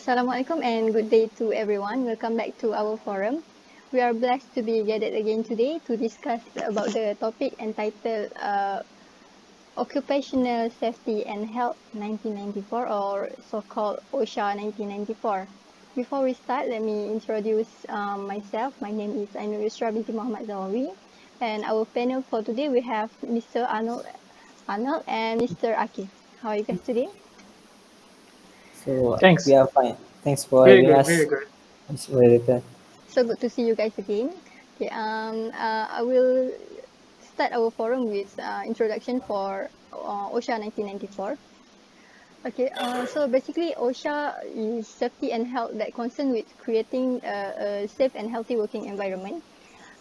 Assalamualaikum and good day to everyone. Welcome back to our forum. We are blessed to be gathered again today to discuss about the topic entitled Occupational Safety and Health 1994 or so-called OSHA 1994. Before we start, let me introduce myself. My name is AINURYUSRA binti MOHAMAD ZAWAWI, and our panel for today we have Mr. Arnold and Mr. AQIF. How are you guys today? So Thanks. we are fine. Thanks for Very having good, us. very good. It's moderator. So good to see you guys again. Okay, I will start our forum with introduction for OSHA 1994. Okay, so basically OSHA is safety and health that concern with creating a safe and healthy working environment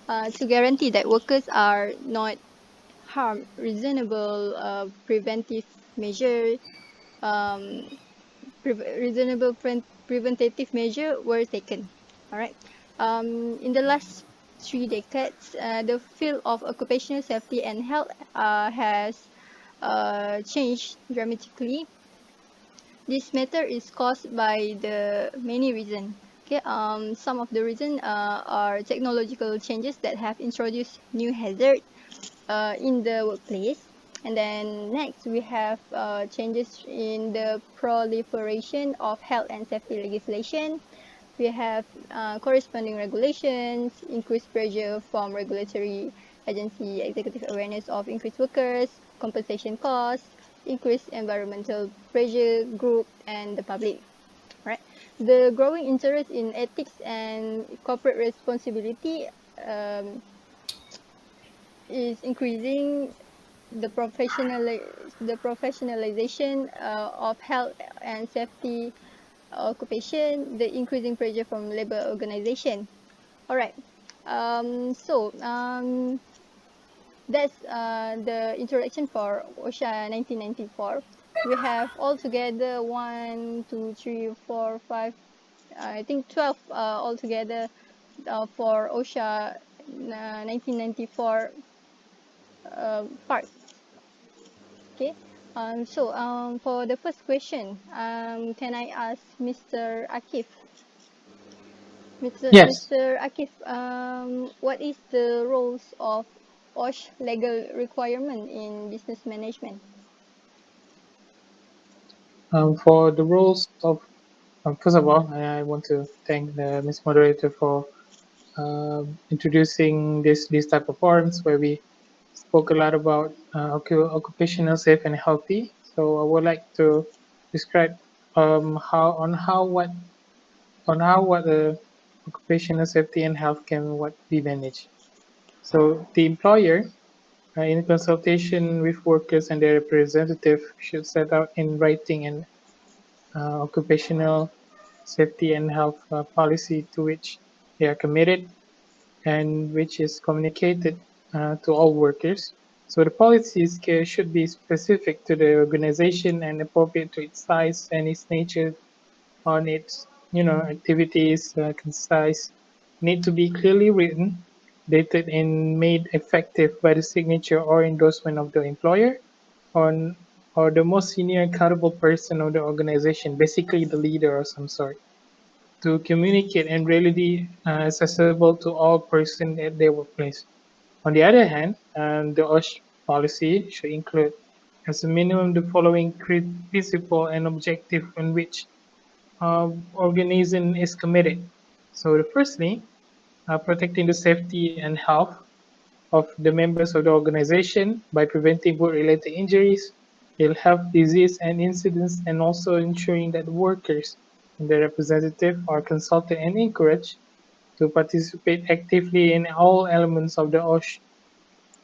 to guarantee that workers are not harmed. Reasonable preventive measure, reasonable preventative measure were taken. All right. In the last 3 decades, the field of occupational safety and health has changed dramatically. This matter is caused by the many reasons. Okay, some of the reasons are technological changes that have introduced new hazards in the workplace. And then next we have changes in the proliferation of health and safety legislation. We have corresponding regulations, increased pressure from regulatory agency, executive awareness of increased workers, compensation costs, increased environmental pressure group, and the public. Right. The growing interest in ethics and corporate responsibility is increasing the professionalization of health and safety occupation, the increasing pressure from labor organization. All right. That's the introduction for OSHA 1994. We have altogether 1, 2, 3, 4, 5, I think 12 altogether for OSHA 1994 parts. Okay. For the first question, can I ask Mr. AQIF? Yes. Mr. AQIF, what is the roles of OSH legal requirement in business management? For the roles of, first of all, I want to thank the Ms. Moderator for introducing this type of forums where we spoke a lot about occupational safe and healthy. So I would like to describe how what occupational safety and health can be managed. So the employer, in consultation with workers and their representative, should set out in writing an occupational safety and health policy to which they are committed and which is communicated to all workers. So the policies should be specific to the organization and appropriate to its size and its nature on its activities, concise, need to be clearly written, dated and made effective by the signature or endorsement of the employer on or the most senior accountable person of the organization, basically the leader of some sort, to communicate and readily accessible to all persons at their workplace. On the other hand, the OSH policy should include as a minimum the following principle and objective on which organism is committed. So the firstly, protecting the safety and health of the members of the organization by preventing work-related injuries, ill health, disease, and incidents, and also ensuring that workers and their representative are consulted and encouraged to participate actively in all elements of the OSH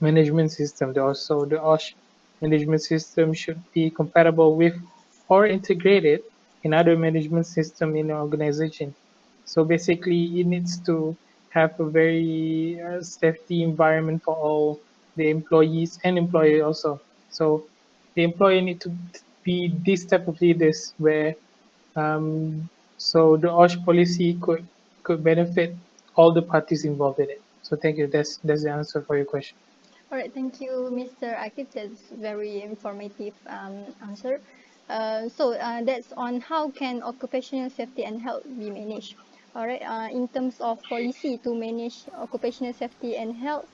management system. Also, the OSH management system should be compatible with or integrated in other management system in the organization. So basically, it needs to have a very safety environment for all the employees and employee also. So the employee need to be this type of leaders where so the OSH policy could benefit all the parties involved in it. So thank you. That's the answer for your question. All right, thank you, Mr. AQIF. That's very informative answer. That's on how can occupational safety and health be managed. All right. In terms of policy to manage occupational safety and health,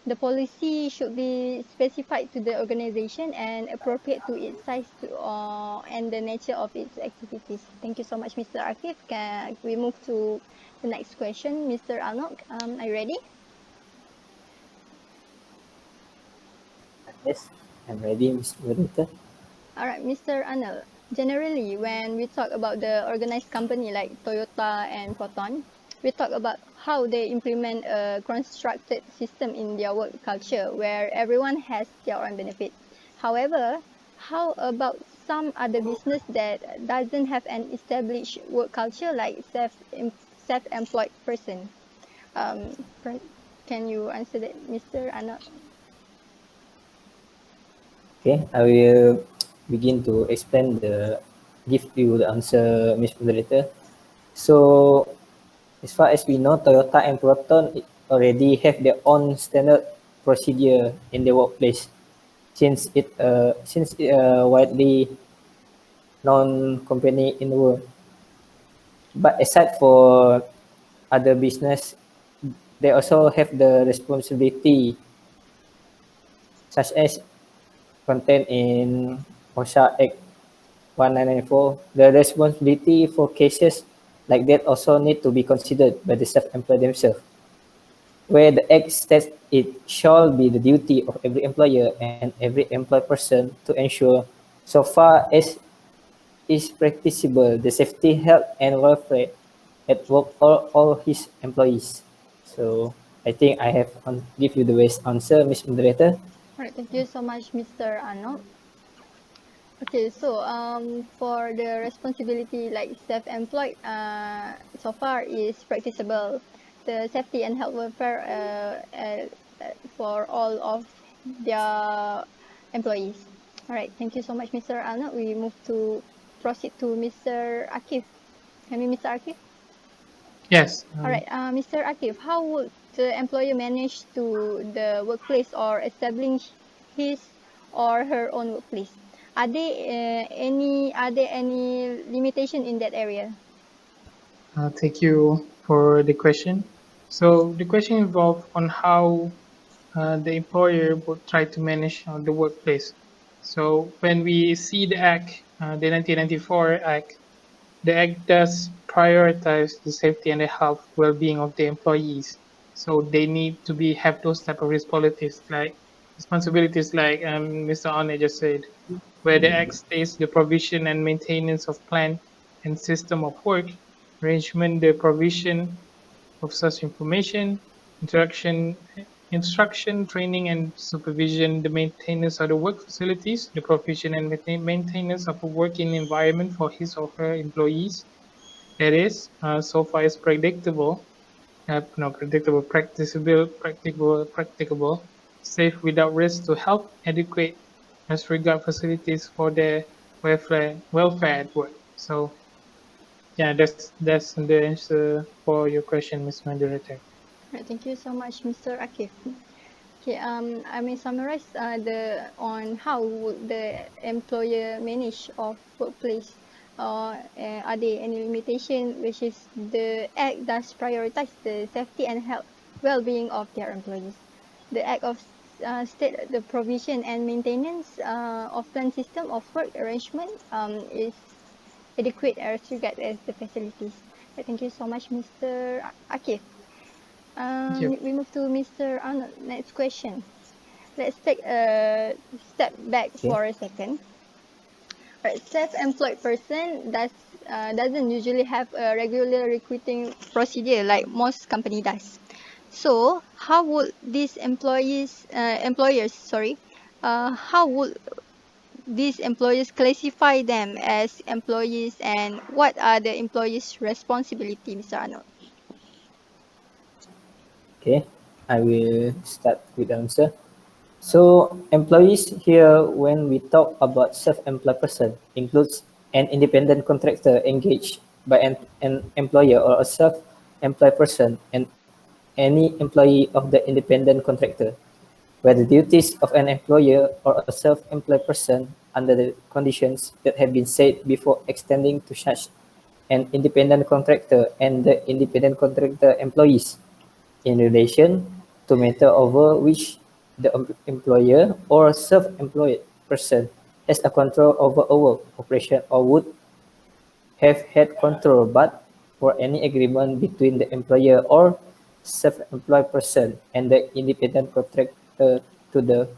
the policy should be specified to the organization and appropriate to its size and the nature of its activities. Thank you so much, Mr. Akif. Can we move to the next question, Mr. Arnold? Are you ready? Yes, I'm ready, Mr. Moderator. All right, Mr. Arnold. Generally, when we talk about the organized company like Toyota and Proton, we talk about how they implement a constructed system in their work culture where everyone has their own benefit. However, how about some other business that doesn't have an established work culture like self-employed person? Um, can you answer that, Mr. Arnold? Okay, I will begin to give you the answer, Ms. Moderator. So, as far as we know, Toyota and Proton already have their own standard procedure in their workplace, since it widely known company in the world. But aside for other business, they also have the responsibility, such as contained in OSHA Act 1994. The responsibility for cases like that also need to be considered by the self-employed themselves, where the Act states it shall be the duty of every employer and every employed person to ensure, so far as is practicable, the safety, health, and welfare at work for all his employees. So I think I have give you the best answer, Ms. Moderator. All right, thank you so much, Mr. Arnold. Okay, so for the responsibility like self-employed, so far is practicable. The safety and health welfare for all of their employees. All right, thank you so much, Mr. Arnold. We proceed to Mr. Akif. Can we, Mr. Akif? Yes. All right, Mr. Akif, how would the employer manage to the workplace or establish his or her own workplace? Are there any limitation in that area? Thank you for the question. So the question involved on how the employer would try to manage the workplace. So when we see the Act, the 1994 Act, the Act does prioritize the safety and the health well-being of the employees. So they need to have those type of responsibilities like Mr. Ane just said, where the Act states the provision and maintenance of plan and system of work, arrangement, the provision of such information, instruction, training, and supervision, the maintenance of the work facilities, the provision and maintenance of a working environment for his or her employees. That is, so far as practicable, safe without risk to health, adequate as regard facilities for their welfare at work. So yeah, that's the answer for your question, Ms. Moderator. Right, thank you so much, Mr. Akif. Okay, I may summarize on how would the employer manage of workplace. Are there any limitation, which is the Act does prioritize the safety and health well-being of their employees. The Act of state the provision and maintenance of plan system of work arrangement is adequate as regards as the facilities. Thank you so much, Mr. Akif. Yep. We move to Mr. Arnold. Next question. Let's take a step back for a second. Right, self-employed person doesn't usually have a regular recruiting procedure like most company does. So how would these how would these employers classify them as employees, and what are the employees' responsibility, Mr. Arnold? Okay, I will start with the answer. So employees here, when we talk about self-employed person, includes an independent contractor engaged by an employer or a self-employed person and any employee of the independent contractor. where the duties of an employer or a self-employed person under the conditions that have been said before extending to such an independent contractor and the independent contractor employees in relation to matter over which the employer or self-employed person has a control over a work operation or would have had control, but for any agreement between the employer or self-employed person and the independent contractor to the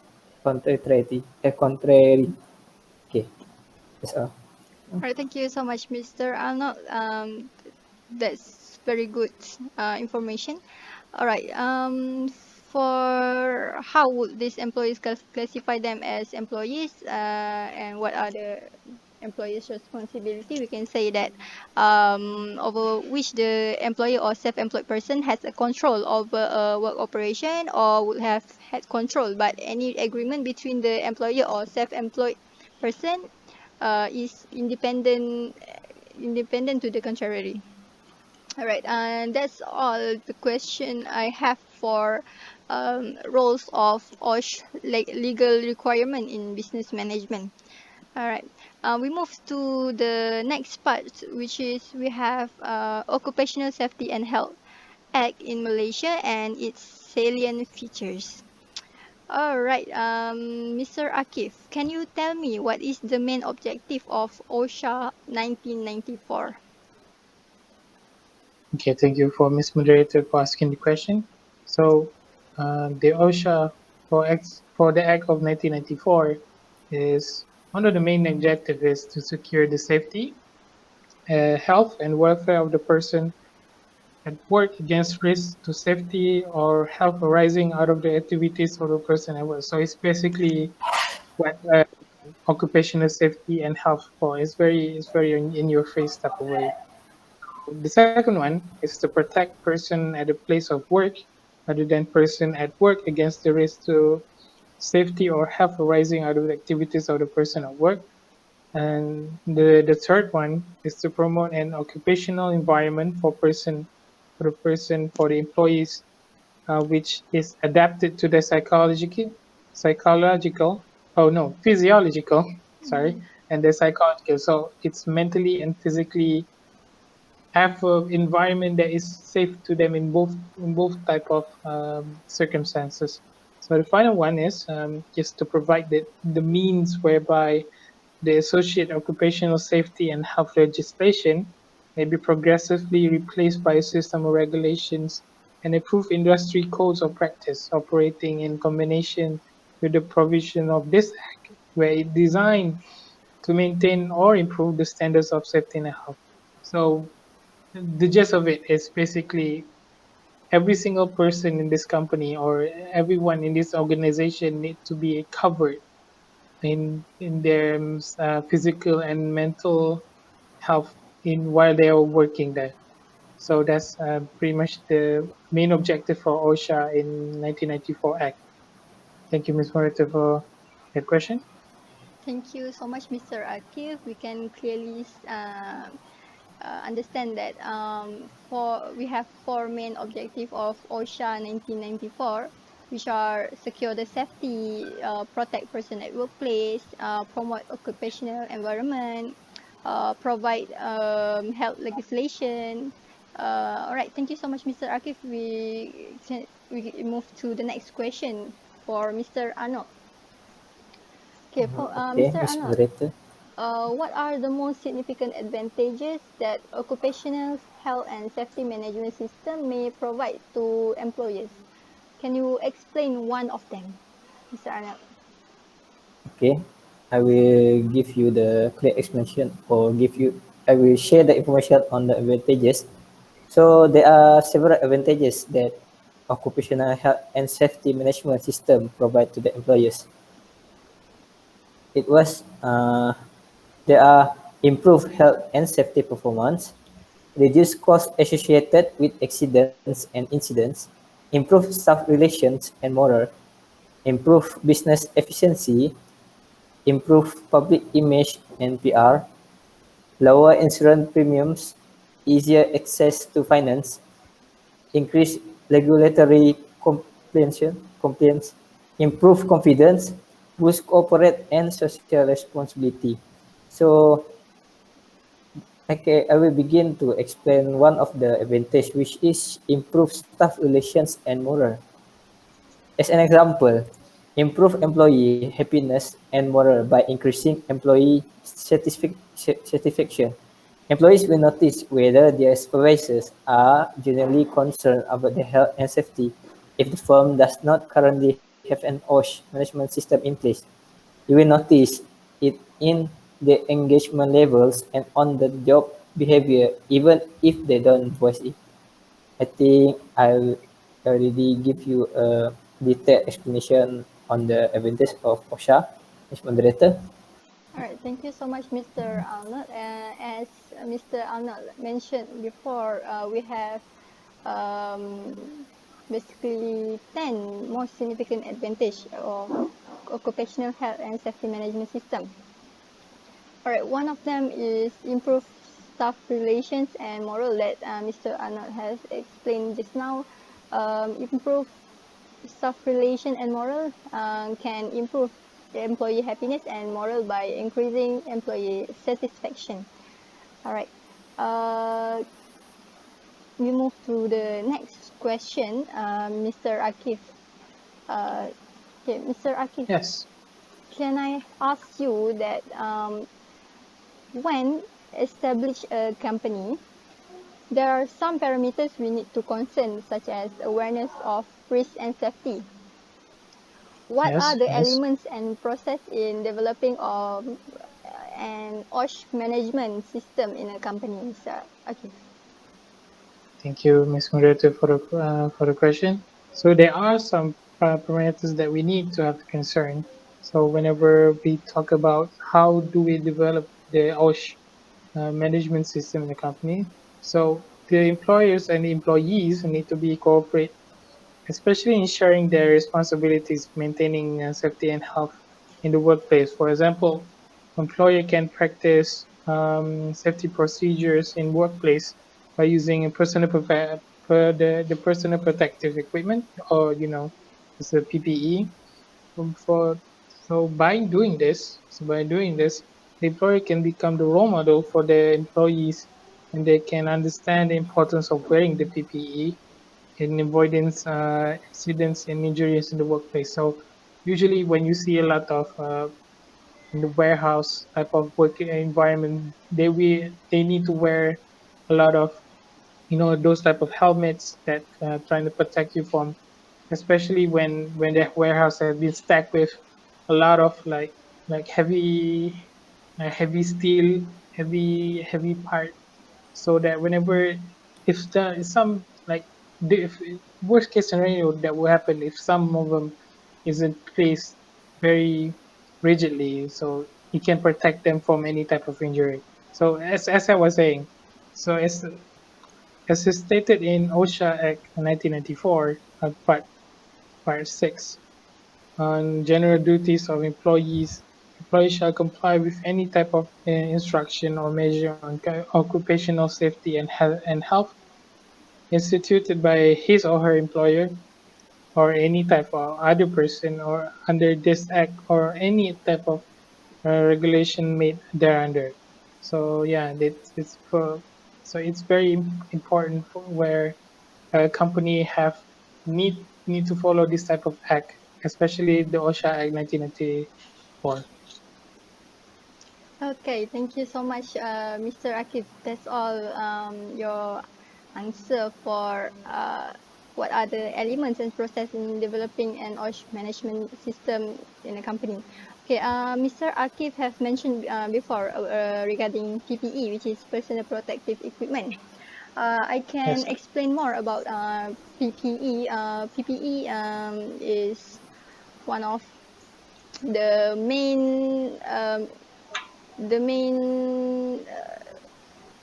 contrary. Okay, that's all. All right, thank you so much, Mr. Arnold. That's very good information. All right. For how would these employees classify them as employees, and what are the employees' responsibility? We can say that over which the employer or self-employed person has a control over a work operation or would have had control, but any agreement between the employer or self-employed person is independent to the contrary. All right, and that's all the question I have for roles of OSH legal requirement in business management. All right, we move to the next part, which is we have Occupational Safety and Health Act in Malaysia and its salient features. All right, Mr. Akif, can you tell me what is the main objective of OSHA 1994? Okay, thank you for Ms. Moderator for asking the question. So, the OSHA for the Act of 1994 is one of the main objectives is to secure the safety, health, and welfare of the person at work against risks to safety or health arising out of the activities of the person at work. So it's basically what occupational safety and health for. It's very in your face type of way. The second one is to protect person at the place of work rather than person at work against the risk to safety or health arising out of the activities of the person at work. And the third one is to promote an occupational environment for the employees, which is adapted to the physiological, sorry, and the psychological. So it's mentally and physically have an environment that is safe to them in both type of circumstances. So the final one is just to provide the means whereby the associate occupational safety and health legislation may be progressively replaced by a system of regulations and approved industry codes of practice operating in combination with the provision of this act, where it designed to maintain or improve the standards of safety and health. So the gist of it is basically every single person in this company or everyone in this organization need to be covered in their physical and mental health in while they are working there. So that's pretty much the main objective for OSHA in 1994 Act. Thank you, Ms. Morita, for that question. Thank you so much, Mr. Akif. We can clearly understand that we have four main objectives of OSHA 1994, which are secure the safety, protect person at workplace, promote occupational environment, provide health legislation. All right, thank you so much, Mr. Akif. We move to the next question for Mr. Arnold. Okay, for Okay, Mr. Ms. Arnold. Moderator. What are the most significant advantages that occupational health and safety management system may provide to employers? Can you explain one of them, Mr. Arnold? Okay, I will give you the clear explanation I will share the information on the advantages. So there are several advantages that occupational health and safety management system provide to the employers. There are improved health and safety performance, reduced costs associated with accidents and incidents, improved staff relations and morale, improved business efficiency, improved public image and PR, lower insurance premiums, easier access to finance, increased regulatory compliance, improve confidence, boost corporate and social responsibility. So okay, I will begin to explain one of the advantage, which is improve staff relations and morale. As an example, improve employee happiness and morale by increasing employee satisfaction. Employees will notice whether their supervisors are genuinely concerned about their health and safety. If the firm does not currently have an OSH management system in place, you will notice it in the engagement levels and on the job behavior, even if they don't voice it. I think I already give you a detailed explanation on the advantage of OSHA as moderator. All right, thank you so much, Mr. Arnold. As Mr. Arnold mentioned before, we have basically 10 most significant advantage of occupational health and safety management system. All right, one of them is improve staff relations and morale that Mr. Arnold has explained just now. Improve staff relation and morale can improve employee happiness and morale by increasing employee satisfaction. All right. We move to the next question, Mr. Akif. Okay, Mr. Akif. Yes. Can I ask you that when establish a company, there are some parameters we need to concern, such as awareness of risk and safety. What Yes, are the yes. elements and process in developing an OSH management system in a company, sir? Okay. Thank you, Ms. Moderator, for the question. So there are some parameters that we need to have concern. So whenever we talk about how do we develop the OSH management system in the company, so the employers and the employees need to be cooperate, especially in sharing their responsibilities, maintaining safety and health in the workplace. For example, employer can practice safety procedures in workplace by using the personal protective equipment, or it's a PPE. For so by doing this, the employer can become the role model for the employees, and they can understand the importance of wearing the PPE in avoidance accidents and injuries in the workplace. So usually when you see a lot of in the warehouse type of working environment, they need to wear a lot of those type of helmets that trying to protect you from, especially when the warehouse has been stacked with a lot of like heavy steel, heavy part, so that whenever if the some like if worst case scenario that will happen if some of them isn't placed very rigidly, so it can protect them from any type of injury. So as I was saying, so as is stated in OSHA Act 1994 part 6 on general duties of employees, employees shall comply with any type of instruction or measure on occupational safety and health instituted by his or her employer or any type of other person or under this act or any type of regulation made thereunder. So yeah, so it's very important for where a company need to follow this type of act, especially the OSHA Act 1994. Okay, thank you so much, Mr. Akif. That's all your answer for what are the elements and process in developing an OSH management system in a company. Okay, Mr. Akif has mentioned before regarding PPE, which is personal protective equipment. I can Yes. explain more about PPE. PPE is one of the main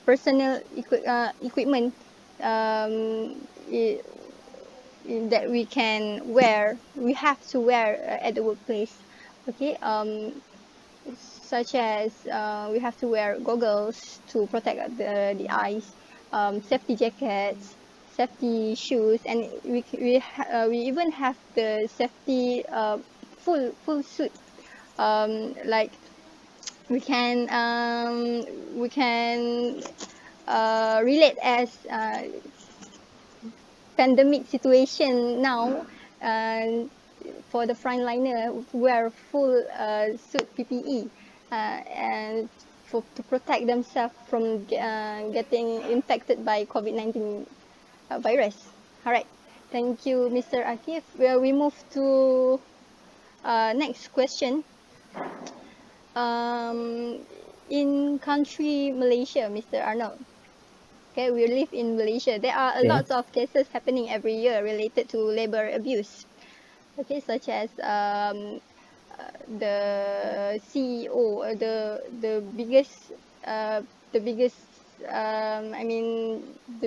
personal equipment I that we have to wear at the workplace. Okay, such as we have to wear goggles to protect the eyes, safety jackets, safety shoes, and we even have the safety full suit. Like we can relate as pandemic situation now. Uh, for the frontliner wear full suit PPE and to protect themselves from getting infected by COVID-19 virus. All right. Thank you, Mr. Akif. Well, we move to next question. In country Malaysia, Mr. Arnold. Okay, we live in Malaysia. There are Okay. lots of cases happening every year related to labor abuse. Okay, such as the CEO, the biggest the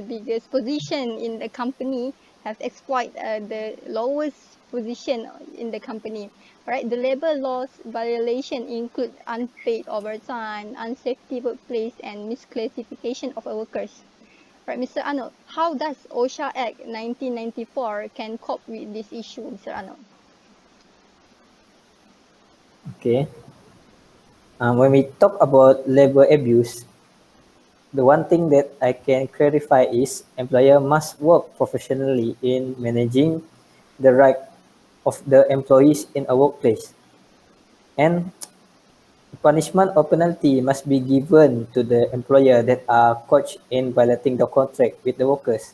biggest position in the company have exploit the lowest position in the company. Right, the labor laws violation include unpaid overtime, unsafety workplace, and misclassification of workers. Right, Mr. Arnold, how does OSHA Act 1994 can cope with this issue, Mr. Arnold? Okay. When we talk about labor abuse, the one thing that I can clarify is employer must work professionally in managing the right of the employees in a workplace. And punishment or penalty must be given to the employer that are caught in violating the contract with the workers.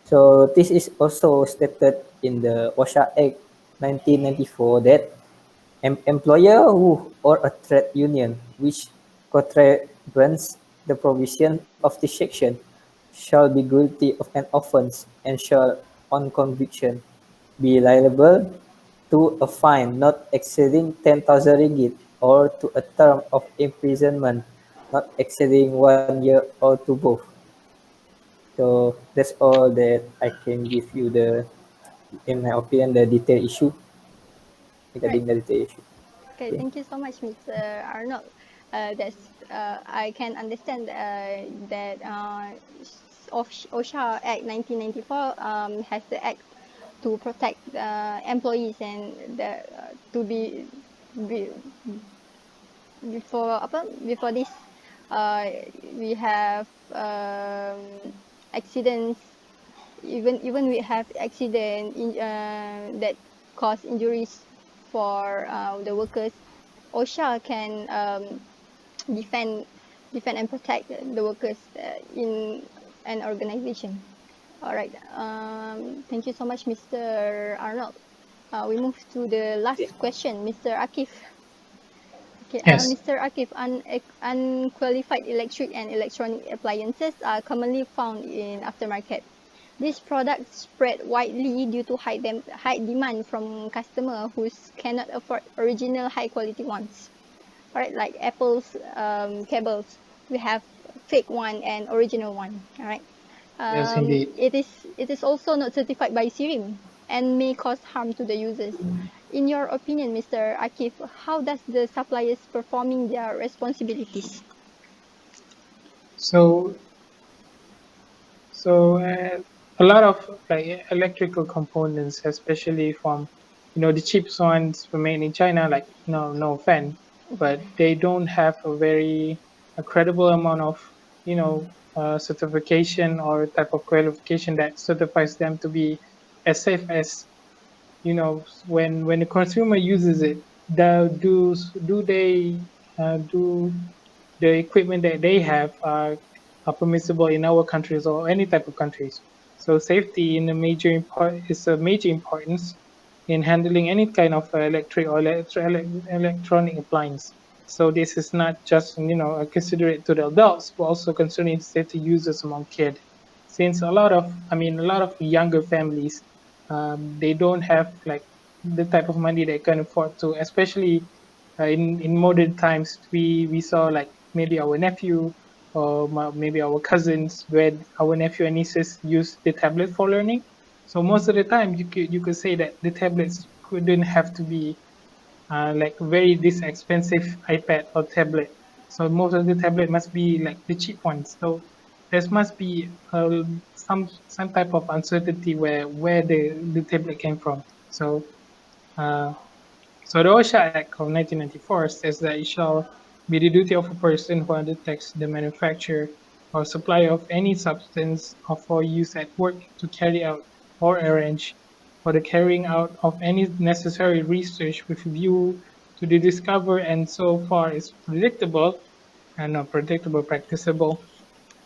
So this is also stated in the OSHA Act 1994 that employer who or a trade union which contravenes the provision of this section shall be guilty of an offence and shall, on conviction, be liable to a fine not exceeding 10,000 ringgit or to a term of imprisonment not exceeding 1 year or to both. So that's all that I can give you in my opinion, the detailed issue Right. regarding the detailed issue. Okay, Okay. thank you so much, Mr. Arnold. I can understand that OSHA Act 1994 has the act to protect employees and to be before this we have accidents, even we have accident that cause injuries for the workers. OSHA can defend and protect the workers in an organization. All right. Thank you so much, Mr. Arnold. We move to the last question, Mr. Akif. Okay, Yes. Mr. Akif, unqualified electric and electronic appliances are commonly found in aftermarket. These products spread widely due to high demand from customers who cannot afford original high-quality ones. All right, like Apple's cables, we have fake one and original one. All right. Yes, indeed. It is also not certified by SIRIM and may cause harm to the users. In your opinion, Mr. Akif, how does the suppliers performing their responsibilities? So a lot of like electrical components, especially from the cheap ones were made in China, like no offense, but they don't have a credible amount of certification or type of qualification that certifies them to be as safe as when the consumer uses it. Do they do the equipment that they have are permissible in our countries or any type of countries. So safety is a major importance in handling any kind of electric or electronic appliance. So this is not just considerate to the adults, but also concerning safety users among kids. Since a lot of younger families, they don't have like the type of money they can afford to, especially in modern times. We saw like maybe our nephew or maybe our cousins where our nephew and nieces use the tablet for learning. So most of the time you could say that the tablets couldn't have to be like very this expensive iPad or tablet. So most of the tablet must be like the cheap ones. So there must be some type of uncertainty where the tablet came from. So so the OSHA Act of 1994 says that it shall be the duty of a person who undertakes the manufacture or supply of any substance or for use at work to carry out or arrange for the carrying out of any necessary research with view to the discover and so far is predictable and not predictable, practicable,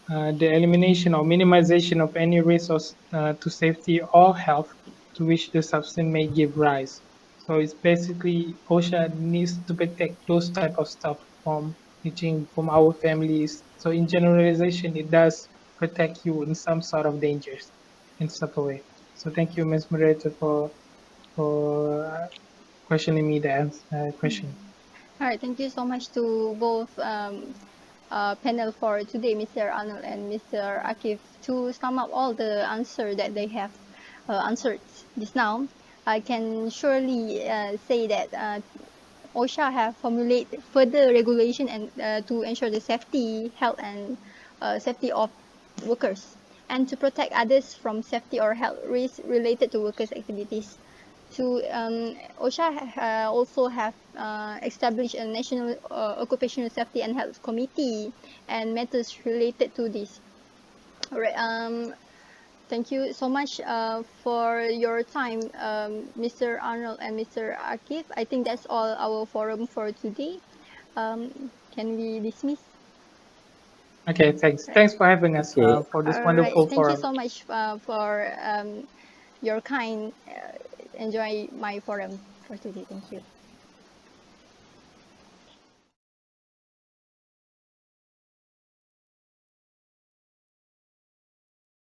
the elimination or minimization of any risk to safety or health to which the substance may give rise. So it's basically OSHA needs to protect those type of stuff from reaching from our families. So in generalization, it does protect you in some sort of dangers in such a way. So thank you, Ms. Moderator, for questioning me the question. All right, thank you so much to both panel for today, Mr. Arnold and Mr. Akif, to sum up all the answers that they have answered just now. I can surely say that OSHA have formulated further regulation and to ensure the safety, health, and safety of workers, and to protect others from safety or health risks related to workers' activities. To OSHA also have established a national occupational safety and health committee and matters related to this. All right. Thank you so much for your time, Mr. Arnold and Mr. Akif. I think that's all our forum for today. Can we dismiss? Okay, thanks. Right. Thanks for having us Okay. for this All wonderful right. Thank you forum. so much for your kind. Enjoy my forum for today. Thank you.